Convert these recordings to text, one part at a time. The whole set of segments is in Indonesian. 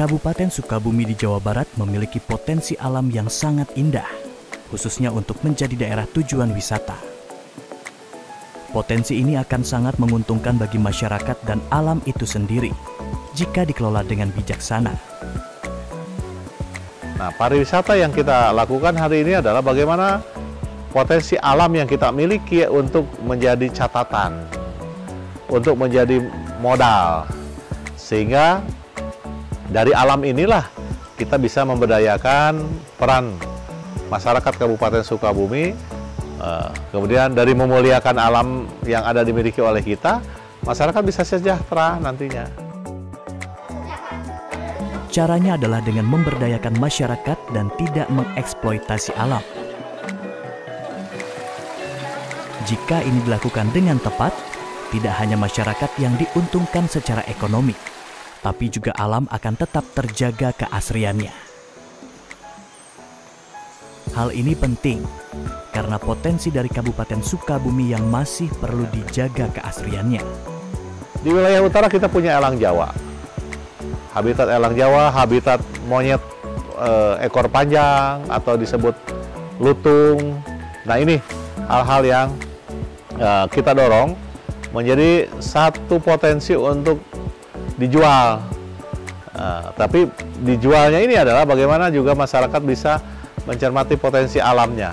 Kabupaten Sukabumi di Jawa Barat memiliki potensi alam yang sangat indah, khususnya untuk menjadi daerah tujuan wisata. Potensi ini akan sangat menguntungkan bagi masyarakat dan alam itu sendiri jika dikelola dengan bijaksana. Nah, pariwisata yang kita lakukan hari ini adalah bagaimana potensi alam yang kita miliki untuk menjadi catatan, untuk menjadi modal, sehingga dari alam inilah kita bisa memberdayakan peran masyarakat Kabupaten Sukabumi. Kemudian dari memuliakan alam yang ada dimiliki oleh kita, masyarakat bisa sejahtera nantinya. Caranya adalah dengan memberdayakan masyarakat dan tidak mengeksploitasi alam. Jika ini dilakukan dengan tepat, tidak hanya masyarakat yang diuntungkan secara ekonomi, tapi juga alam akan tetap terjaga keasriannya. Hal ini penting karena potensi dari Kabupaten Sukabumi yang masih perlu dijaga keasriannya. Di wilayah utara kita punya elang Jawa. Habitat elang Jawa, habitat monyet ekor panjang atau disebut lutung. Nah, ini hal-hal yang kita dorong menjadi satu potensi untuk dijual. Tapi dijualnya ini adalah bagaimana juga masyarakat bisa mencermati potensi alamnya.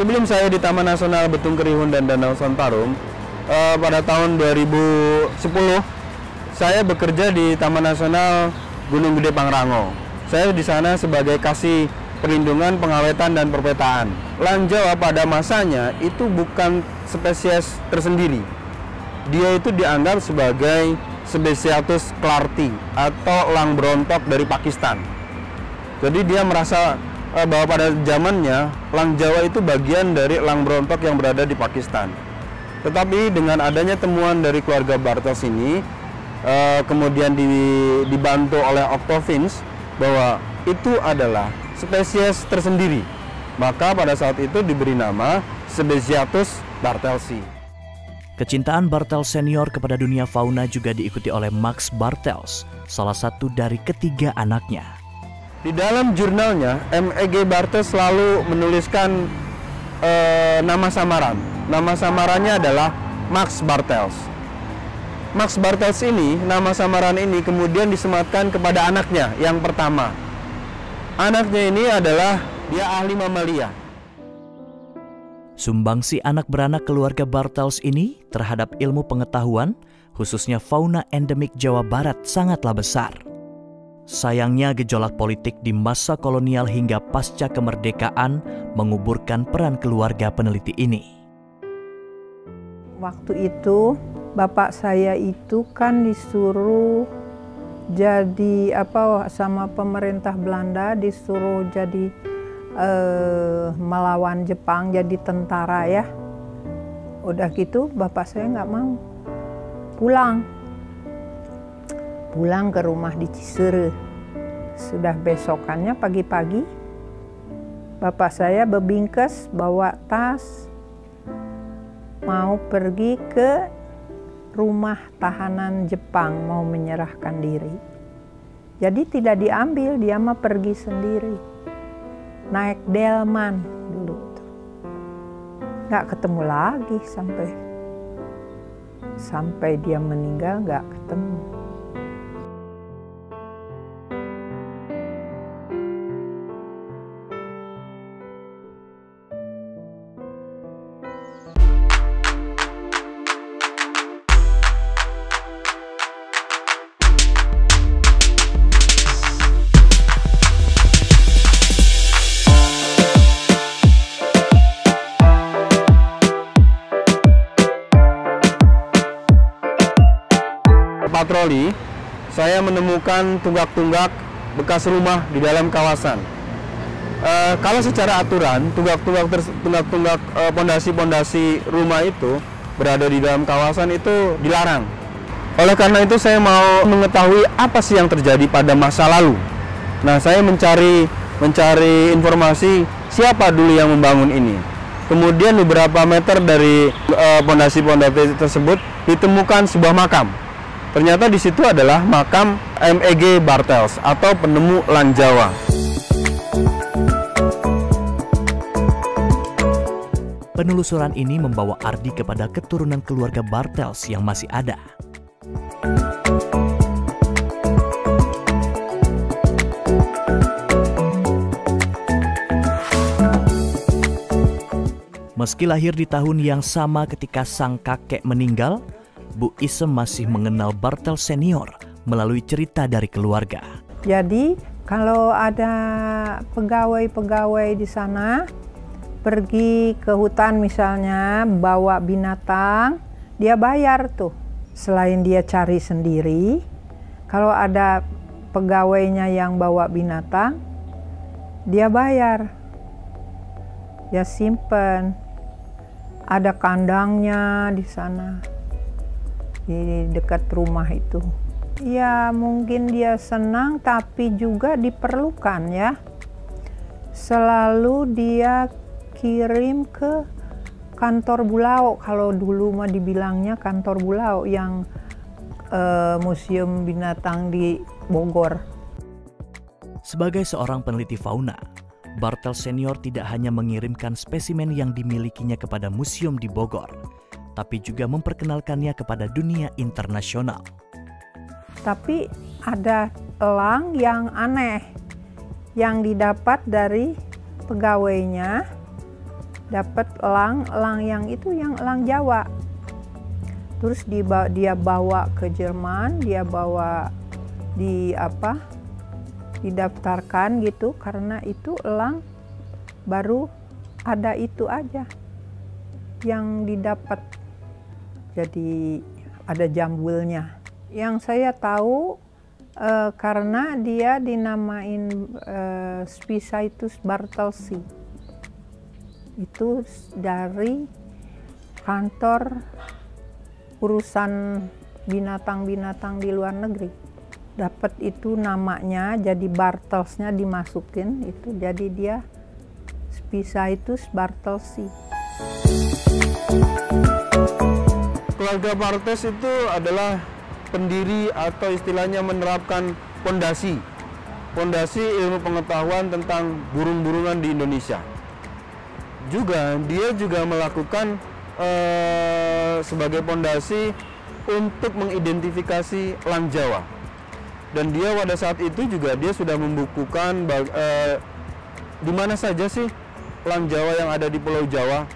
Sebelum saya di Taman Nasional Betung Kerihun dan Danau Sontarum, pada tahun 2010, saya bekerja di Taman Nasional Gunung Gede Pangrango. Saya di sana sebagai kasih perlindungan, pengawetan, dan perpetaan. Elang Jawa pada masanya itu bukan spesies tersendiri. Dia itu dianggap sebagai Sebaceatus clarti atau elang berontok dari Pakistan. Jadi dia merasa bahwa pada zamannya elang Jawa itu bagian dari elang berontok yang berada di Pakistan. Tetapi dengan adanya temuan dari keluarga Bartels ini, kemudian dibantu oleh Octovins bahwa itu adalah spesies tersendiri, maka pada saat itu diberi nama Sebaceatus bartelsi. Kecintaan Bartels senior kepada dunia fauna juga diikuti oleh Max Bartels, salah satu dari ketiga anaknya. Di dalam jurnalnya, MEG Bartels selalu menuliskan nama samaran. Nama samarannya adalah Max Bartels. Max Bartels ini, nama samaran ini kemudian disematkan kepada anaknya yang pertama. Anaknya ini adalah dia ahli mamalia. Sumbangsi anak beranak keluarga Bartels ini terhadap ilmu pengetahuan, khususnya fauna endemik Jawa Barat, sangatlah besar. Sayangnya gejolak politik di masa kolonial hingga pasca kemerdekaan menguburkan peran keluarga peneliti ini. Waktu itu bapak saya itu kan disuruh jadi sama pemerintah Belanda, disuruh jadi melawan Jepang, jadi tentara ya. Udah gitu bapak saya nggak mau pulang ke rumah di Cisere. Sudah besokannya pagi-pagi bapak saya bebingkes bawa tas mau pergi ke rumah tahanan Jepang, mau menyerahkan diri. Jadi tidak diambil, dia mah pergi sendiri. Naik delman dulu. Nggak ketemu lagi sampai dia meninggal, nggak ketemu. Patroli, saya menemukan tunggak-tunggak bekas rumah di dalam kawasan. Kalau secara aturan, tunggak-tunggak pondasi-pondasi rumah itu berada di dalam kawasan itu dilarang. Oleh karena itu saya mau mengetahui apa sih yang terjadi pada masa lalu. Nah, saya mencari informasi siapa dulu yang membangun ini. Kemudian beberapa meter dari pondasi-pondasi tersebut ditemukan sebuah makam. Ternyata di situ adalah makam M.E.G. Bartels atau penemu Lang Jawa. Penelusuran ini membawa Ardi kepada keturunan keluarga Bartels yang masih ada. Meski lahir di tahun yang sama ketika sang kakek meninggal, Bu Isem masih mengenal Bartels senior melalui cerita dari keluarga. Jadi kalau ada pegawai-pegawai di sana pergi ke hutan misalnya bawa binatang, dia bayar tuh. Selain dia cari sendiri, kalau ada pegawainya yang bawa binatang, dia bayar. Dia simpen. Ada kandangnya di sana. Di dekat rumah itu. Ya mungkin dia senang tapi juga diperlukan ya. Selalu dia kirim ke kantor Bulao, kalau dulu mah dibilangnya kantor Bulao yang museum binatang di Bogor. Sebagai seorang peneliti fauna, Bartels senior tidak hanya mengirimkan spesimen yang dimilikinya kepada museum di Bogor, tapi juga memperkenalkannya kepada dunia internasional. Tapi ada elang yang aneh yang didapat dari pegawainya, dapat elang yang itu yang elang Jawa. Terus dia bawa ke Jerman, dia bawa didaftarkan gitu, karena itu elang baru ada itu aja yang didapat. Jadi ada jambulnya. Yang saya tahu karena dia dinamain Spicitus bartelsi. Itu dari kantor urusan binatang-binatang di luar negeri. Dapat itu namanya, jadi Bartelsnya dimasukin itu, jadi dia Spicitus bartelsi. Keluarga Bartels itu adalah pendiri atau istilahnya menerapkan pondasi ilmu pengetahuan tentang burung-burungan di Indonesia. Dia juga melakukan sebagai pondasi untuk mengidentifikasi elang Jawa. Dan dia pada saat itu juga dia sudah membukukan di mana saja sih elang Jawa yang ada di Pulau Jawa.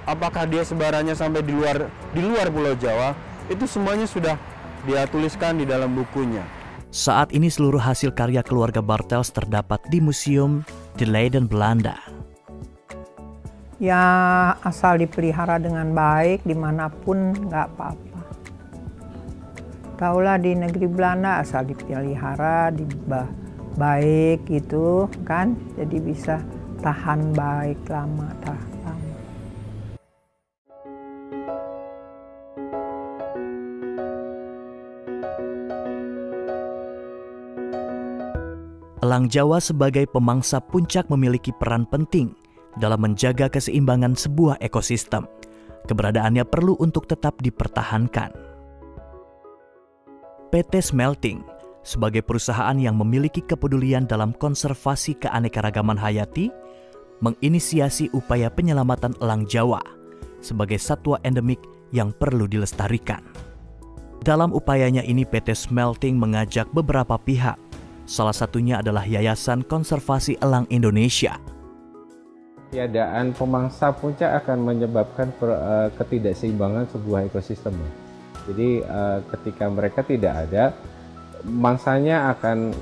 Apakah dia sebarannya sampai di luar Pulau Jawa, itu semuanya sudah dia tuliskan di dalam bukunya. Saat ini seluruh hasil karya keluarga Bartels terdapat di Museum de Leiden, Belanda. Ya asal dipelihara dengan baik dimanapun nggak apa-apa. Taulah di negeri Belanda asal dipelihara baik gitu kan, jadi bisa tahan baik lama, tahan lama. Elang Jawa sebagai pemangsa puncak memiliki peran penting dalam menjaga keseimbangan sebuah ekosistem. Keberadaannya perlu untuk tetap dipertahankan. PT Smelting sebagai perusahaan yang memiliki kepedulian dalam konservasi keanekaragaman hayati, menginisiasi upaya penyelamatan elang Jawa sebagai satwa endemik yang perlu dilestarikan. Dalam upayanya ini, PT Smelting mengajak beberapa pihak. Salah satunya adalah Yayasan Konservasi Elang Indonesia. Tiadaan pemangsa puncak akan menyebabkan ketidakseimbangan sebuah ekosistem. Jadi ketika mereka tidak ada, mangsanya akan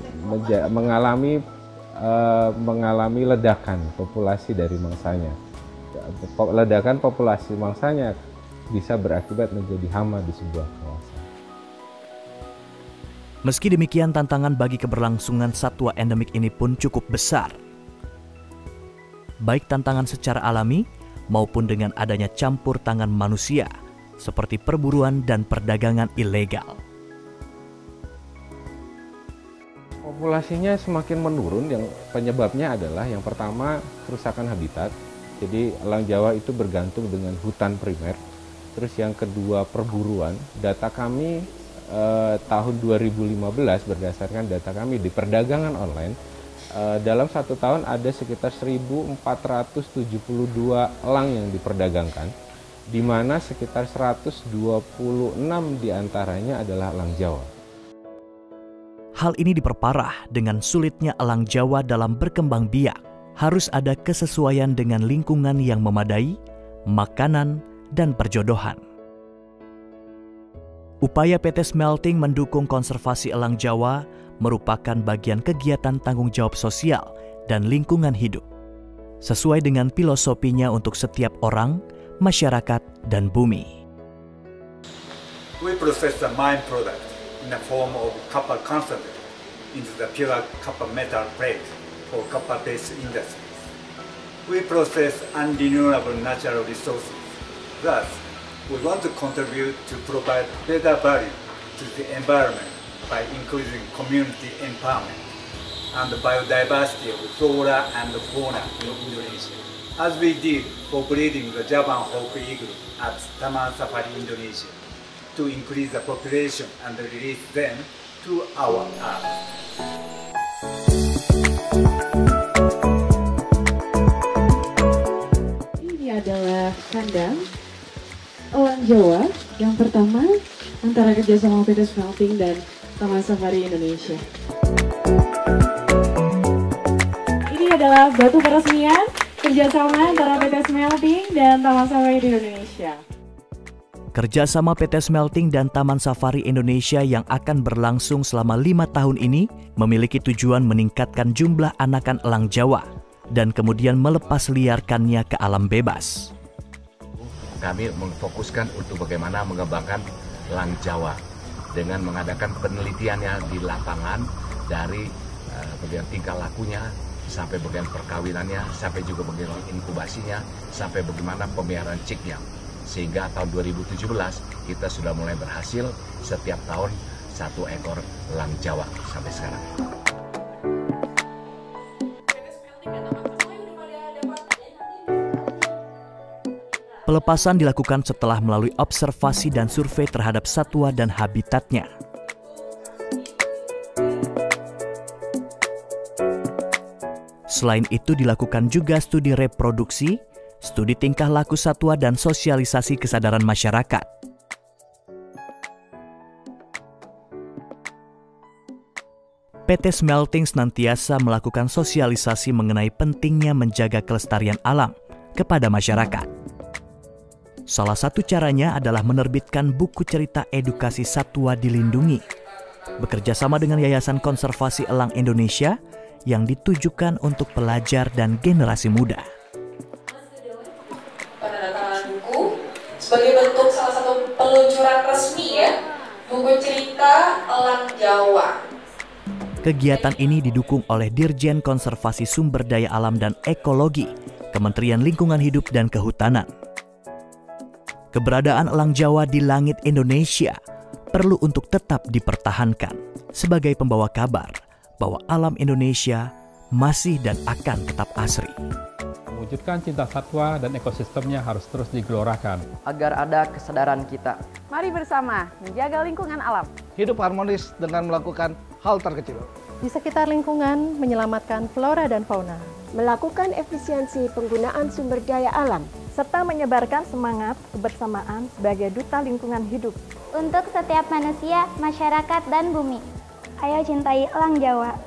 mengalami ledakan populasi dari mangsanya. Ledakan populasi mangsanya bisa berakibat menjadi hama di sebuah kawasan. Meski demikian, tantangan bagi keberlangsungan satwa endemik ini pun cukup besar. Baik tantangan secara alami maupun dengan adanya campur tangan manusia, seperti perburuan dan perdagangan ilegal. Populasinya semakin menurun, yang penyebabnya adalah yang pertama kerusakan habitat. Jadi elang Jawa itu bergantung dengan hutan primer. Terus yang kedua perburuan. Data kami tahun 2015 berdasarkan data kami di perdagangan online, dalam satu tahun ada sekitar 1.472 elang yang diperdagangkan, di mana sekitar 126 diantaranya adalah elang Jawa. Hal ini diperparah dengan sulitnya elang Jawa dalam berkembang biak. Harus ada kesesuaian dengan lingkungan yang memadai, makanan, dan perjodohan. Upaya PT Smelting mendukung konservasi elang Jawa merupakan bagian kegiatan tanggung jawab sosial dan lingkungan hidup, sesuai dengan filosofinya untuk setiap orang, masyarakat, dan bumi. We process the mine product in the form of copper concentrate into the pure copper metal plate for copper-based industries. We process unrenewable natural resources. Thus, we want to contribute to provide better value to the environment by increasing community empowerment and the biodiversity of flora and fauna in Indonesia, as we did for breeding the Javan Hawk Eagle at Taman Safari Indonesia, to increase the population and release them to our earth. Ini adalah kandang elang Jawa yang pertama antara kerjasama PT Smelting dan Taman Safari Indonesia. Ini adalah batu peresmian kerjasama antara PT Smelting dan Taman Safari Indonesia. Kerjasama PT Smelting dan Taman Safari Indonesia yang akan berlangsung selama 5 tahun ini memiliki tujuan meningkatkan jumlah anakan elang Jawa dan kemudian melepas liarkannya ke alam bebas. Kami memfokuskan untuk bagaimana mengembangkan elang Jawa dengan mengadakan penelitiannya di lapangan dari bagian tingkah lakunya sampai bagian perkawinannya, sampai juga bagian inkubasinya, sampai bagaimana pemeliharaan ciknya. Sehingga tahun 2017 kita sudah mulai berhasil setiap tahun 1 ekor elang Jawa sampai sekarang. Pelepasan dilakukan setelah melalui observasi dan survei terhadap satwa dan habitatnya. Selain itu dilakukan juga studi reproduksi, studi tingkah laku satwa dan sosialisasi kesadaran masyarakat. PT Smelting senantiasa melakukan sosialisasi mengenai pentingnya menjaga kelestarian alam kepada masyarakat. Salah satu caranya adalah menerbitkan buku cerita edukasi satwa dilindungi, bekerja sama dengan Yayasan Konservasi Elang Indonesia yang ditujukan untuk pelajar dan generasi muda. Penandatanganan buku sebagai bentuk salah satu peluncuran resmi ya, buku cerita elang Jawa. Kegiatan ini didukung oleh Dirjen Konservasi Sumber Daya Alam dan Ekologi, Kementerian Lingkungan Hidup dan Kehutanan. Keberadaan elang Jawa di langit Indonesia perlu untuk tetap dipertahankan sebagai pembawa kabar bahwa alam Indonesia masih dan akan tetap asri. Mewujudkan cinta satwa dan ekosistemnya harus terus digelorakan. Agar ada kesadaran kita. Mari bersama menjaga lingkungan alam. Hidup harmonis dengan melakukan hal terkecil. Di sekitar lingkungan, menyelamatkan flora dan fauna. Melakukan efisiensi penggunaan sumber daya alam. Serta menyebarkan semangat kebersamaan sebagai duta lingkungan hidup. Untuk setiap manusia, masyarakat, dan bumi. Ayo cintai elang Jawa.